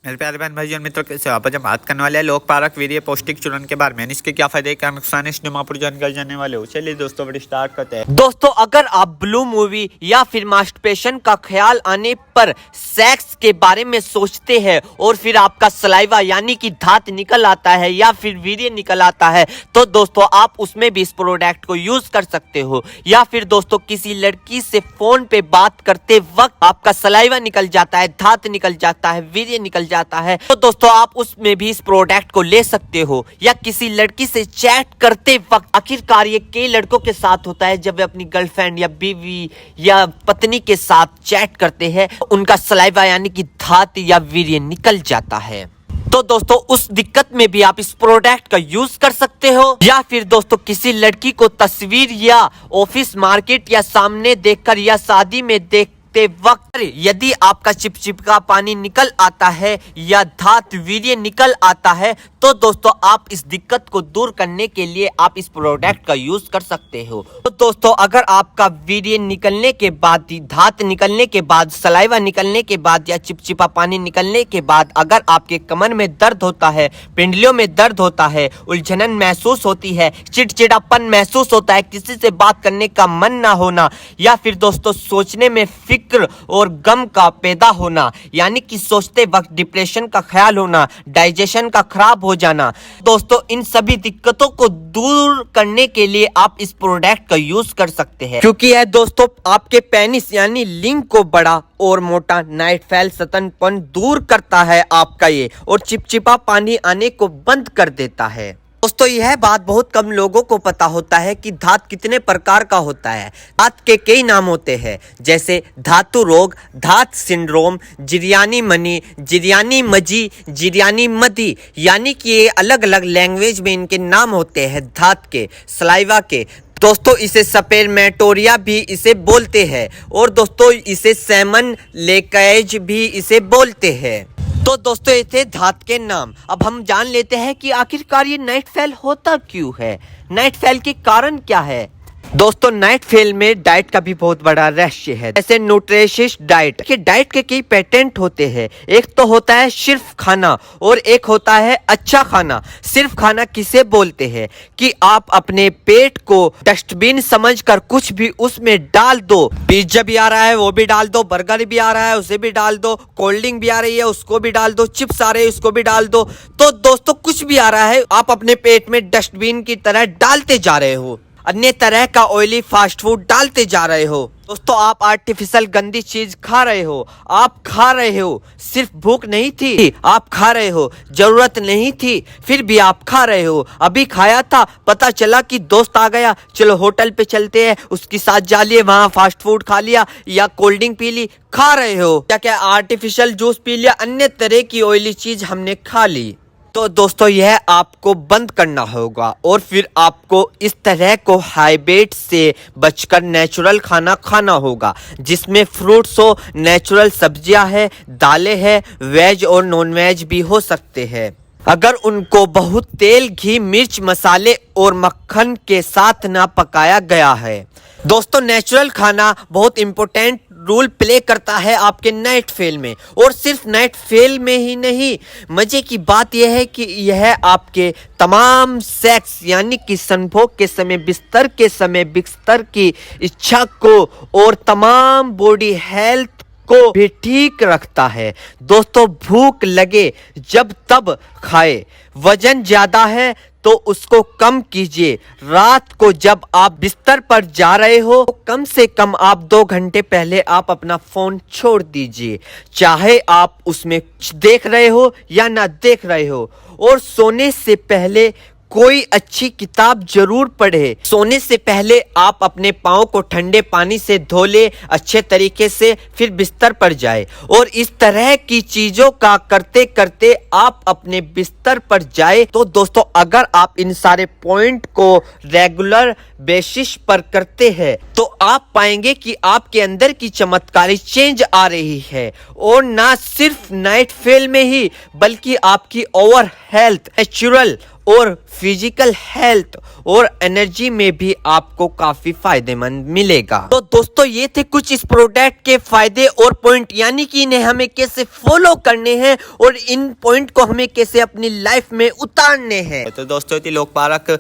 मेरे प्यारे बहन भाई और मित्रों, कैसे हो आप? आज हम बात करने वाले हैं लोक पारक वीर्य पौष्टिक चूर्ण के बारे में। इसके क्या फायदे, क्या नुकसान है, इस पूरी जानकारी जानने वाले हो। चलिए दोस्तों, बड़ी स्टार्ट करते हैं। दोस्तों, अगर आप ब्लू मूवी या फिर मास्टरपेशन का ख्याल आने पर सेक्स के बारे में सोचते हैं और फिर आपका सलाइवा यानी कि धात निकल आता है या फिर वीर्य निकल आता है, तो दोस्तों आप उसमें भी इस प्रोडक्ट को यूज कर सकते हो। या फिर दोस्तों किसी लड़की से फोन पे बात करते वक्त आपका सलाइवा निकल जाता है, धात निकल जाता है, वीर्य निकल जाता है, तो दोस्तों आप उसमें भी इस प्रोडक्ट को ले सकते हो। या किसी लड़की से चैट करते वक्त, आखिरकार ये कई लड़कों के साथ होता है, जब वे अपनी गर्लफ्रेंड या बीवी या पत्नी के साथ चैट करते हैं, उनका सलाइवा यानी कि धात या वीर्य निकल जाता है। तो दोस्तों उस दिक्कत में भी आप इस प्रोडक्ट का यूज कर सकते हो। या फिर दोस्तों किसी लड़की को तस्वीर या ऑफिस, मार्केट या सामने देखकर या शादी में देखते वक्त यदि आपका चिपचिपका पानी निकल आता है या धात वीर्य निकल आता है, तो दोस्तों आप इस दिक्कत को दूर करने के लिए आप इस प्रोडक्ट का यूज कर सकते हो। तो दोस्तों अगर आपका वीर्य निकलने के बाद, धात निकलने के बाद, सलाइवा निकलने के बाद या चिपचिपा पानी निकलने के बाद अगर आपके कमर में दर्द होता है, पिंडलियों में दर्द होता है, उलझन महसूस होती है, चिड़चिड़ापन महसूस होता है, किसी से बात करने का मन ना होना, या फिर दोस्तों सोचने में फिक्र और गम का पैदा होना यानी कि सोचते वक्त डिप्रेशन का ख्याल होना, डाइजेशन का खराब हो जाना, दोस्तों इन सभी दिक्कतों को दूर करने के लिए आप इस प्रोडक्ट का यूज कर सकते हैं। क्योंकि यह दोस्तों आपके पेनिस यानी लिंग को बड़ा और मोटा, नाइट फैल, सतनपन दूर करता है आपका ये, और चिपचिपा पानी आने को बंद कर देता है। दोस्तों यह बात बहुत कम लोगों को पता होता है कि धात कितने प्रकार का होता है। धात के कई नाम होते हैं, जैसे धातु रोग, धात सिंड्रोम, जिरयानी मनी, जिरयानी मजी, जिरयानी मदी, यानी कि ये अलग अलग लैंग्वेज में इनके नाम होते हैं धात के, सलाइवा के। दोस्तों इसे सपेरमेटोरिया भी इसे बोलते हैं, और दोस्तों इसे सेमन लेकेज भी इसे बोलते हैं। तो दोस्तों ये थे धात के नाम। अब हम जान लेते हैं कि आखिरकार ये नाइट फेल होता क्यों है, नाइट फेल के कारण क्या है। दोस्तों नाइट फेल में डाइट का भी बहुत बड़ा रहस्य है, जैसे न्यूट्रिशियस डाइट के डाइट के कई पेटेंट होते हैं। एक तो होता है सिर्फ खाना और एक होता है अच्छा खाना। सिर्फ खाना किसे बोलते हैं कि आप अपने पेट को डस्टबिन समझकर कुछ भी उसमें डाल दो। पिज्जा भी आ रहा है वो भी डाल दो, बर्गर भी आ रहा है उसे भी डाल दो, कोल्ड ड्रिंक भी आ रही है उसको भी डाल दो, चिप्स आ रहे हैं उसको भी डाल दो। तो दोस्तों कुछ भी आ रहा है आप अपने पेट में डस्टबिन की तरह डालते जा रहे हो, अन्य तरह का ऑयली फास्ट फूड डालते जा रहे हो। दोस्तों आप आर्टिफिशियल गंदी चीज खा रहे हो, आप खा रहे हो, सिर्फ भूख नहीं थी आप खा रहे हो, जरूरत नहीं थी फिर भी आप खा रहे हो, अभी खाया था पता चला कि दोस्त आ गया, चलो होटल पे चलते हैं, उसके साथ जा लिए, वहां फास्ट फूड खा लिया या कोल्ड ड्रिंक पी ली, खा रहे हो, क्या क्या आर्टिफिशियल जूस पी लिया, अन्य तरह की ऑयली चीज हमने खा ली। तो दोस्तों यह आपको बंद करना होगा और फिर आपको इस तरह को हाइब्रिड से बचकर नेचुरल खाना खाना होगा, जिसमें फ्रूट्स हो, नेचुरल सब्जियां है, दालें है, वेज और नॉन वेज भी हो सकते हैं। अगर उनको बहुत तेल, घी, मिर्च, मसाले और मक्खन के साथ ना पकाया गया है। दोस्तों नेचुरल खाना बहुत इंपॉर्टेंट रोल प्ले करता है आपके नाइट फेल में, और सिर्फ नाइट फेल में ही नहीं, मजे की बात यह है कि यह आपके तमाम सेक्स यानी कि संभोग के समय, बिस्तर के समय, बिस्तर की इच्छा को और तमाम बॉडी हेल्थ को भी ठीक रखता है। दोस्तों भूख लगे जब तब खाए, वजन ज्यादा है तो उसको कम कीजिए। रात को जब आप बिस्तर पर जा रहे हो तो कम से कम आप 2 घंटे पहले आप अपना फोन छोड़ दीजिए, चाहे आप उसमें कुछ देख रहे हो या ना देख रहे हो। और सोने से पहले कोई अच्छी किताब जरूर पढ़े। सोने से पहले आप अपने पाँव को ठंडे पानी से धो ले अच्छे तरीके से, फिर बिस्तर पर जाए, और इस तरह की चीजों का करते करते आप अपने बिस्तर पर जाए। तो दोस्तों अगर आप इन सारे पॉइंट को रेगुलर बेसिस पर करते हैं तो आप पाएंगे कि आपके अंदर की चमत्कारी चेंज आ रही है, और ना सिर्फ नाइट फेल में ही बल्कि आपकी ओवर हेल्थ, नेचुरल और फिजिकल हेल्थ और एनर्जी में भी आपको काफी फायदेमंद मिलेगा। तो दोस्तों ये थे कुछ इस प्रोडक्ट के फायदे और पॉइंट, यानी कि इन्हें हमें कैसे फॉलो करने हैं और इन पॉइंट को हमें कैसे अपनी लाइफ में उतारने हैं। तो दोस्तों थी लोक पारक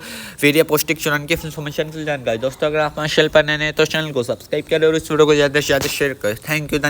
वीडियो पौष्टिक चूर्ण की इन्फॉर्मेशन जानकारी। दोस्तों अगर आप हमारे चैनल पर नए हैं तो चैनल को सब्सक्राइब करें और इस वीडियो को ज्यादा से ज्यादा शेयर करें। Thank you.